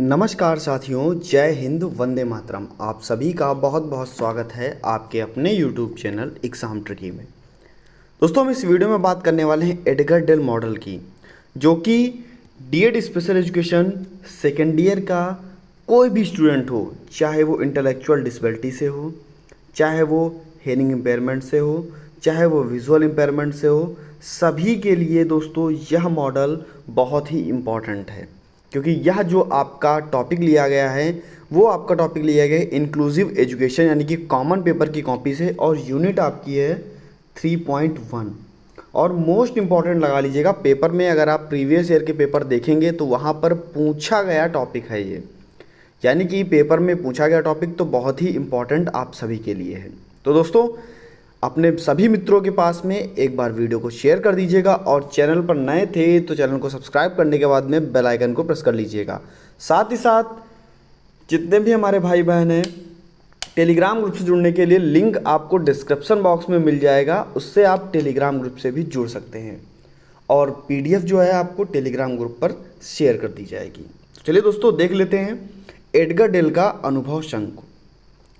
नमस्कार साथियों, जय हिंद, वंदे मातरम। आप सभी का बहुत बहुत स्वागत है आपके अपने YouTube चैनल एग्ज़ाम ट्रिकी में। दोस्तों, हम इस वीडियो में बात करने वाले हैं एडगर डेल मॉडल की, जो कि DEd special education second year का कोई भी स्टूडेंट हो, चाहे वो इंटेलेक्चुअल डिसेबिलिटी से हो, चाहे वो हेयरिंग इम्पेयरमेंट से हो, चाहे वो विजुअल इम्पेयरमेंट से हो, सभी के लिए दोस्तों यह मॉडल बहुत ही इम्पॉर्टेंट है। क्योंकि यह जो आपका टॉपिक लिया गया है वो आपका टॉपिक लिया गया है इंक्लूसिव एजुकेशन यानी कि कॉमन पेपर की कॉपी से, और यूनिट आपकी है 3.1। और मोस्ट इम्पॉर्टेंट लगा लीजिएगा, पेपर में अगर आप प्रीवियस ईयर के पेपर देखेंगे तो वहाँ पर पूछा गया टॉपिक है ये, यानी कि पेपर में पूछा गया टॉपिक तो बहुत ही इम्पॉर्टेंट आप सभी के लिए है। तो दोस्तों, अपने सभी मित्रों के पास में एक बार वीडियो को शेयर कर दीजिएगा, और चैनल पर नए थे तो चैनल को सब्सक्राइब करने के बाद में बेल आइकन को प्रेस कर लीजिएगा। साथ ही साथ जितने भी हमारे भाई बहन हैं, टेलीग्राम ग्रुप से जुड़ने के लिए लिंक आपको डिस्क्रिप्शन बॉक्स में मिल जाएगा, उससे आप टेलीग्राम ग्रुप से भी जुड़ सकते हैं, और PDF जो है आपको टेलीग्राम ग्रुप पर शेयर कर दी जाएगी। तो चलिए दोस्तों, देख लेते हैं एडगर डेल का अनुभव शंकु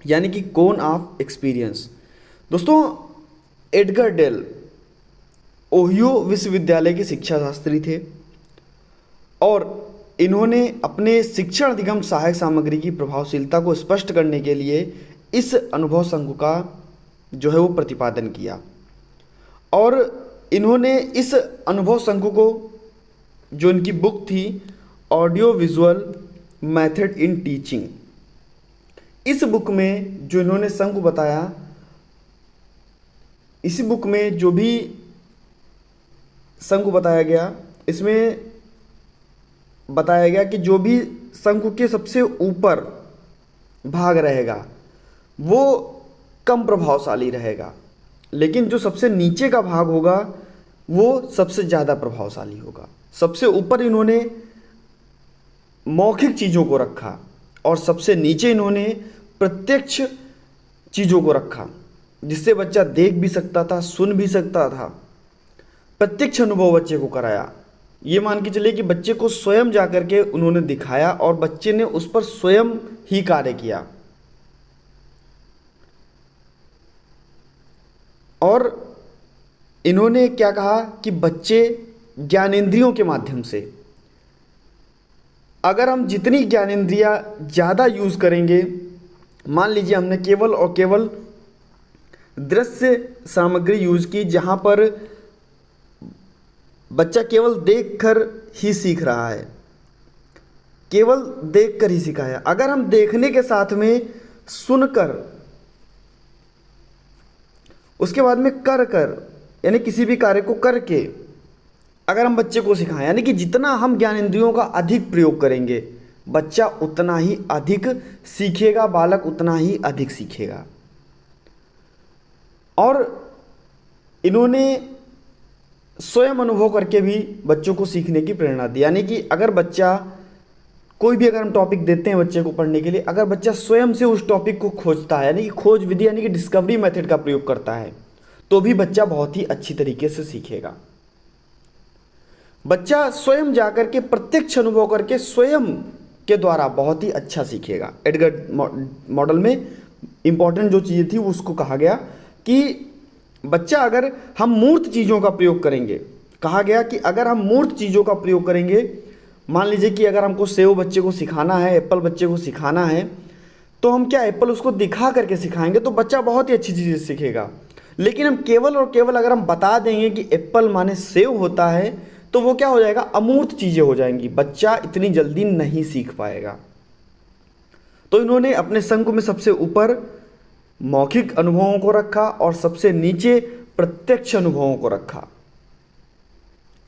यानी कि कोन ऑफ एक्सपीरियंस। दोस्तों, एडगर डेल ओहियो विश्वविद्यालय के शिक्षा शास्त्री थे, और इन्होंने अपने शिक्षण अधिगम सहायक सामग्री की प्रभावशीलता को स्पष्ट करने के लिए इस अनुभव शंकु का जो है वो प्रतिपादन किया। और इन्होंने इस अनुभव शंकु को, जो इनकी बुक थी audio visual method in teaching, इस बुक में जो इन्होंने शंकु बताया, इसी बुक में जो भी शंकु बताया गया, इसमें बताया गया कि जो भी शंकु के सबसे ऊपर भाग रहेगा वो कम प्रभावशाली रहेगा, लेकिन जो सबसे नीचे का भाग होगा वो सबसे ज़्यादा प्रभावशाली होगा। सबसे ऊपर इन्होंने मौखिक चीज़ों को रखा, और सबसे नीचे इन्होंने प्रत्यक्ष चीज़ों को रखा, जिससे बच्चा देख भी सकता था, सुन भी सकता था। प्रत्यक्ष अनुभव बच्चे को कराया। ये मान के चलिए कि बच्चे को स्वयं जा कर के उन्होंने दिखाया, और बच्चे ने उस पर स्वयं ही कार्य किया। और इन्होंने क्या कहा कि बच्चे ज्ञानेंद्रियों के माध्यम से, अगर हम जितनी ज्ञानेंद्रियां ज़्यादा यूज़ करेंगे, मान लीजिए हमने केवल और केवल दृश्य सामग्री यूज की, जहां पर बच्चा केवल देखकर ही सीख रहा है, केवल देखकर ही सीखा है। अगर हम देखने के साथ में सुनकर, उसके बाद में कर यानी किसी भी कार्य को करके अगर हम बच्चे को सिखाएं, यानी कि जितना हम ज्ञानेंद्रियों का अधिक प्रयोग करेंगे, बच्चा उतना ही अधिक सीखेगा, बालक उतना ही अधिक सीखेगा। और इन्होंने स्वयं अनुभव करके भी बच्चों को सीखने की प्रेरणा दी, यानी कि अगर बच्चा कोई भी, अगर हम टॉपिक देते हैं बच्चे को पढ़ने के लिए, अगर बच्चा स्वयं से उस टॉपिक को खोजता है, यानी कि खोज विधि यानी कि डिस्कवरी मेथड का प्रयोग करता है, तो भी बच्चा बहुत ही अच्छी तरीके से सीखेगा। बच्चा स्वयं जाकर के प्रत्यक्ष अनुभव करके स्वयं के द्वारा बहुत ही अच्छा सीखेगा। एडगर मॉडल में इंपॉर्टेंट जो चीज़ें थी उसको कहा गया कि बच्चा, अगर हम मूर्त चीज़ों का प्रयोग करेंगे, कहा गया कि अगर हम मूर्त चीज़ों का प्रयोग करेंगे, मान लीजिए कि अगर हमको सेव बच्चे को सिखाना है, एप्पल बच्चे को सिखाना है, तो हम क्या एप्पल उसको दिखा करके सिखाएंगे तो बच्चा बहुत ही अच्छी चीज़ें सीखेगा। लेकिन हम केवल और केवल अगर हम बता देंगे कि एप्पल माने सेव होता है, तो वो क्या हो जाएगा, अमूर्त चीज़ें हो जाएंगी, बच्चा इतनी जल्दी नहीं सीख पाएगा। तो इन्होंने अपने शंकु में सबसे ऊपर मौखिक अनुभवों को रखा और सबसे नीचे प्रत्यक्ष अनुभवों को रखा।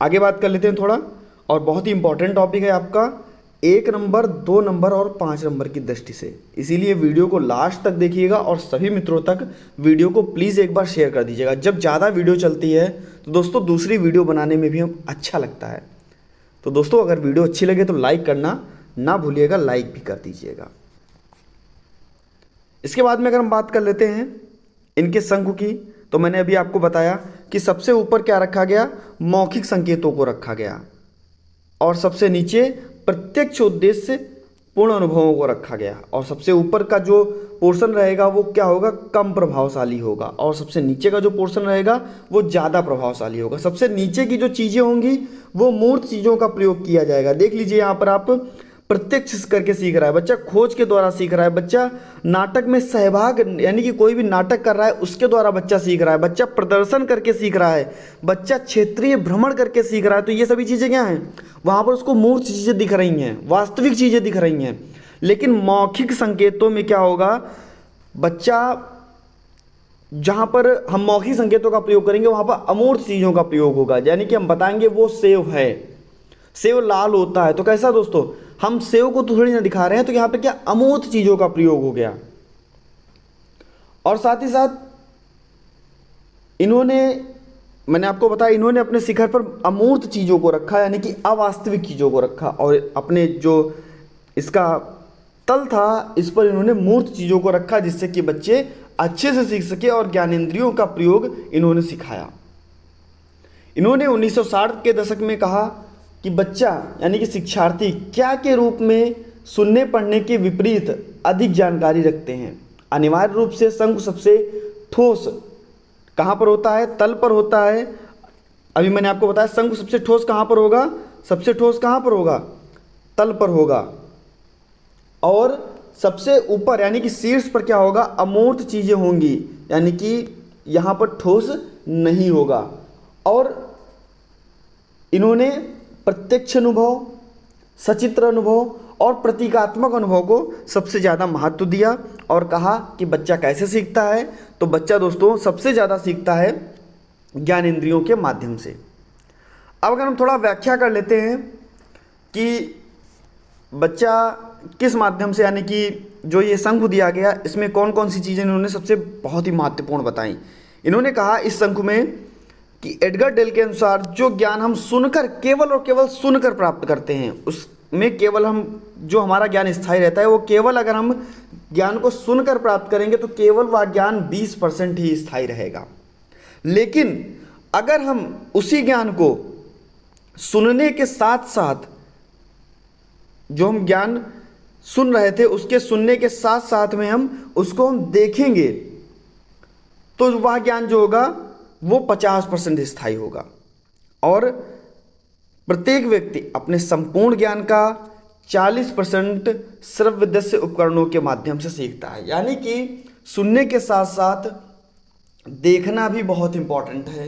आगे बात कर लेते हैं थोड़ा, और बहुत ही इंपॉर्टेंट टॉपिक है आपका 1 नंबर, 2 नंबर और 5 नंबर की दृष्टि से, इसीलिए वीडियो को लास्ट तक देखिएगा, और सभी मित्रों तक वीडियो को प्लीज़ एक बार शेयर कर दीजिएगा। जब ज़्यादा वीडियो चलती है तो दोस्तों दूसरी वीडियो बनाने में भी हम अच्छा लगता है। तो दोस्तों, अगर वीडियो अच्छी लगे तो लाइक करना ना भूलिएगा, लाइक भी कर दीजिएगा। इसके बाद में अगर हम बात कर लेते हैं इनके शंकु की, तो मैंने अभी आपको बताया कि सबसे ऊपर क्या रखा गया, मौखिक संकेतों को रखा गया, और सबसे नीचे प्रत्यक्ष उद्देश्य पूर्ण अनुभवों को रखा गया, और सबसे ऊपर का जो पोर्शन रहेगा वो क्या होगा, कम प्रभावशाली होगा, और सबसे नीचे का जो पोर्शन रहेगा वो ज़्यादा प्रभावशाली होगा। सबसे नीचे की जो चीज़ें होंगी वो मूर्त चीज़ों का प्रयोग किया जाएगा। देख लीजिए यहाँ पर आप प्रत्यक्ष करके सीख रहा है बच्चा, खोज के द्वारा सीख रहा है बच्चा, नाटक में सहभाग यानी कि कोई भी नाटक कर रहा है उसके द्वारा बच्चा सीख रहा है, बच्चा प्रदर्शन करके सीख रहा है, बच्चा क्षेत्रीय भ्रमण करके सीख रहा है। तो ये सभी चीज़ें क्या हैं, वहाँ पर उसको मूर्त चीज़ें दिख रही हैं, वास्तविक चीज़ें दिख रही हैं। लेकिन मौखिक संकेतों में क्या होगा, बच्चा जहाँ पर हम मौखिक संकेतों का प्रयोग करेंगे वहाँ पर अमूर्त चीज़ों का प्रयोग होगा। यानी कि हम बताएंगे वो सेव है, सेव लाल होता है, तो कैसा दोस्तों, हम सेव को तो थोड़ी ना दिखा रहे हैं, तो यहाँ पे क्या अमूर्त चीज़ों का प्रयोग हो गया। और साथ ही साथ इन्होंने, मैंने आपको बताया, इन्होंने अपने शिखर पर अमूर्त चीज़ों को रखा, यानी कि अवास्तविक चीज़ों को रखा, और अपने जो इसका तल था इस पर इन्होंने मूर्त चीज़ों को रखा, जिससे कि बच्चे अच्छे से सीख सके और ज्ञानेंद्रियों का प्रयोग इन्होंने सिखाया। इन्होंने 1960 के दशक में कहा कि बच्चा यानी कि शिक्षार्थी क्या के रूप में सुनने पढ़ने के विपरीत अधिक जानकारी रखते हैं। अनिवार्य रूप से शंकु सबसे ठोस कहाँ पर होता है, तल पर होता है। अभी मैंने आपको बताया शंकु सबसे ठोस कहाँ पर होगा, सबसे ठोस कहाँ पर होगा, तल पर होगा, और सबसे ऊपर यानी कि शीर्ष पर क्या होगा, अमूर्त चीज़ें होंगी, यानी कि यहाँ पर ठोस नहीं होगा। और इन्होंने प्रत्यक्ष अनुभव, सचित्र अनुभव और प्रतीकात्मक अनुभव को सबसे ज़्यादा महत्व दिया, और कहा कि बच्चा कैसे सीखता है, तो बच्चा दोस्तों सबसे ज़्यादा सीखता है ज्ञानेंद्रियों के माध्यम से। अब अगर हम थोड़ा व्याख्या कर लेते हैं कि बच्चा किस माध्यम से, यानी कि जो ये शंकु दिया गया इसमें कौन कौन सी चीज़ें इन्होंने सबसे बहुत ही महत्वपूर्ण बताई। इन्होंने कहा इस शंकु में कि एडगर डेल के अनुसार जो ज्ञान हम सुनकर, केवल और केवल सुनकर प्राप्त करते हैं, उसमें केवल हम जो हमारा ज्ञान स्थायी रहता है वो केवल अगर हम ज्ञान को सुनकर प्राप्त करेंगे तो केवल वह ज्ञान 20% ही स्थायी रहेगा। लेकिन अगर हम उसी ज्ञान को सुनने के साथ साथ, जो हम ज्ञान सुन रहे थे उसके सुनने के साथ साथ में हम उसको हम देखेंगे, तो वह ज्ञान जो होगा वो 50% स्थायी होगा। और प्रत्येक व्यक्ति अपने संपूर्ण ज्ञान का 40% श्रव्य दृश्य उपकरणों के माध्यम से सीखता है। यानी कि सुनने के साथ साथ देखना भी बहुत इंपॉर्टेंट है,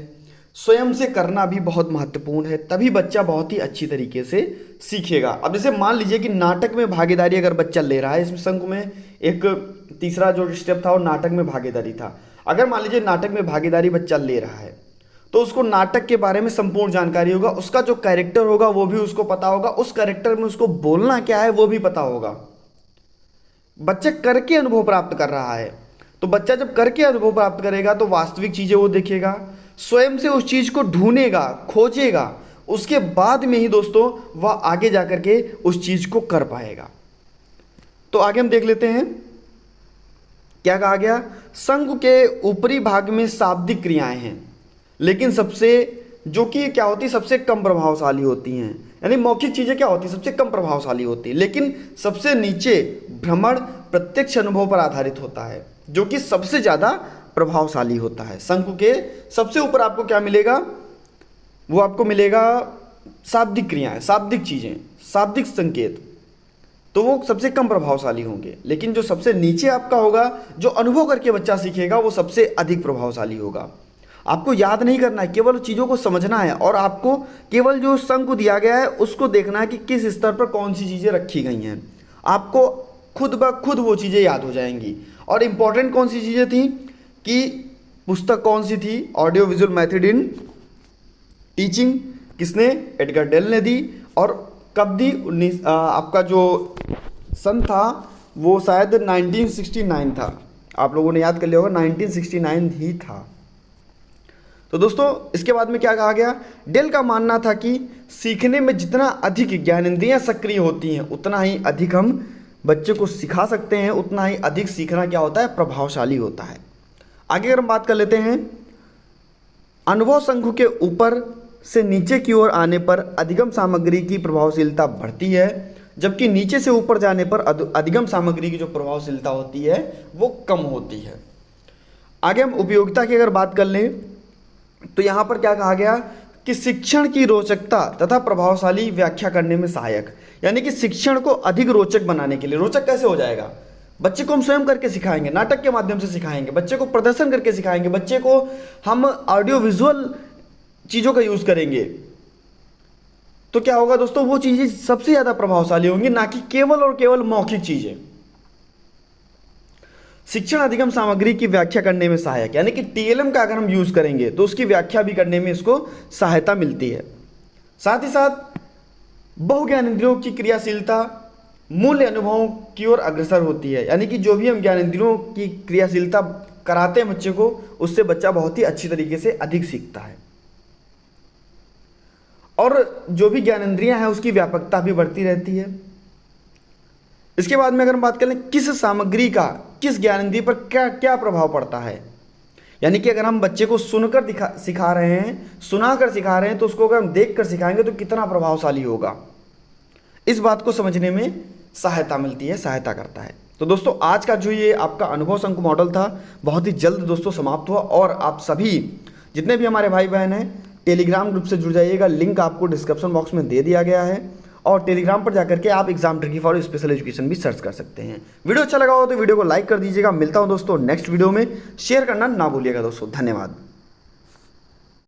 स्वयं से करना भी बहुत महत्वपूर्ण है, तभी बच्चा बहुत ही अच्छी तरीके से सीखेगा। अब जैसे मान लीजिए कि नाटक में भागीदारी अगर बच्चा ले रहा है, इसमें शंकु में एक तीसरा जो स्टेप था वो नाटक में भागीदारी था। अगर मान लीजिए नाटक में भागीदारी बच्चा ले रहा है तो उसको नाटक के बारे में संपूर्ण जानकारी होगा, उसका जो कैरेक्टर होगा वो भी उसको पता होगा, उस कैरेक्टर में उसको बोलना क्या है वो भी पता होगा। बच्चा करके अनुभव प्राप्त कर रहा है, तो बच्चा जब करके अनुभव प्राप्त करेगा तो वास्तविक चीज़ें वो देखेगा, स्वयं से उस चीज़ को ढूंढेगा, खोजेगा, उसके बाद में ही दोस्तों वह आगे जाकर के उस चीज़ को कर पाएगा। तो आगे हम देख लेते हैं क्या कहा गया। शंकु के ऊपरी भाग में शाब्दिक क्रियाएं हैं, लेकिन सबसे जो कि क्या होती है, सबसे कम प्रभावशाली होती हैं। यानी मौखिक चीज़ें क्या होती है, सबसे कम प्रभावशाली होती है, लेकिन सबसे नीचे भ्रमण प्रत्यक्ष अनुभव पर आधारित होता है, जो कि सबसे ज़्यादा प्रभावशाली होता है। शंकु के सबसे ऊपर आपको क्या मिलेगा, वो आपको मिलेगा शाब्दिक क्रियाएं, शाब्दिक चीज़ें, शाब्दिक संकेत, तो वो सबसे कम प्रभावशाली होंगे। लेकिन जो सबसे नीचे आपका होगा, जो अनुभव करके बच्चा सीखेगा, वो सबसे अधिक प्रभावशाली होगा। आपको याद नहीं करना है, केवल चीज़ों को समझना है, और आपको केवल जो शंकु दिया गया है उसको देखना है कि किस स्तर पर कौन सी चीज़ें रखी गई हैं। आपको खुद ब खुद वो चीज़ें याद हो जाएंगी। और इम्पॉर्टेंट कौन सी चीज़ें थी कि पुस्तक कौन सी थी, audio visual method in teaching, किसने, एडगर डेल ने दी, और कब दी, आपका जो सन था वो शायद 1969 था। आप लोगों ने याद कर लिया होगा, 1969 ही था। तो दोस्तों इसके बाद में क्या कहा गया, डेल का मानना था कि सीखने में जितना अधिक ज्ञानेंद्रियां सक्रिय होती हैं उतना ही अधिक हम बच्चे को सिखा सकते हैं, उतना ही अधिक सीखना क्या होता है, प्रभावशाली होता है। आगे अगर हम बात कर लेते हैं, अनुभव शंकु के ऊपर से नीचे की ओर आने पर अधिगम सामग्री की प्रभावशीलता बढ़ती है, जबकि नीचे से ऊपर जाने पर अधिगम सामग्री की जो प्रभावशीलता होती है वो कम होती है। आगे हम उपयोगिता की अगर बात कर लें तो यहाँ पर क्या कहा गया कि शिक्षण की रोचकता तथा प्रभावशाली व्याख्या करने में सहायक, यानी कि शिक्षण को अधिक रोचक बनाने के लिए। रोचक कैसे हो जाएगा? बच्चे को हम स्वयं करके सिखाएंगे, नाटक के माध्यम से सिखाएंगे, बच्चे को प्रदर्शन करके सिखाएंगे, बच्चे को हम ऑडियो विजुअल चीज़ों का यूज़ करेंगे, तो क्या होगा दोस्तों, वो चीज़ें सबसे ज़्यादा प्रभावशाली होंगी, ना कि केवल और केवल मौखिक चीज़ें। शिक्षण अधिगम सामग्री की व्याख्या करने में सहायक, यानी कि टीएलएम का अगर हम यूज़ करेंगे तो उसकी व्याख्या भी करने में इसको सहायता मिलती है। साथ ही साथ बहुज्ञान इंद्रियों की क्रियाशीलता मूल्य अनुभवों की ओर अग्रसर होती है, यानी कि जो भी हम ज्ञान इंद्रियों की क्रियाशीलता कराते हैं बच्चे को, उससे बच्चा बहुत ही अच्छी तरीके से अधिक सीखता है और जो भी ज्ञानेंद्रियां हैं उसकी व्यापकता भी बढ़ती रहती है। इसके बाद में अगर हम बात करें किस सामग्री का किस ज्ञानेंद्रिय पर क्या क्या प्रभाव पड़ता है, यानी कि अगर हम बच्चे को सुनकर सिखा रहे हैं, सुनाकर सिखा रहे हैं, तो उसको अगर हम देखकर सिखाएंगे तो कितना प्रभावशाली होगा, इस बात को समझने में सहायता मिलती है, सहायता करता है। तो दोस्तों आज का जो ये आपका अनुभव शंकु मॉडल था बहुत ही जल्द दोस्तों समाप्त हुआ, और आप सभी जितने भी हमारे भाई बहन हैं टेलीग्राम ग्रुप से जुड़ जाइएगा, लिंक आपको डिस्क्रिप्शन बॉक्स में दे दिया गया है, और टेलीग्राम पर जाकर के आप exam tricky for special education भी सर्च कर सकते हैं। वीडियो अच्छा लगा हो तो वीडियो को लाइक कर दीजिएगा। मिलता हूं दोस्तों नेक्स्ट वीडियो में, शेयर करना ना भूलिएगा दोस्तों। धन्यवाद।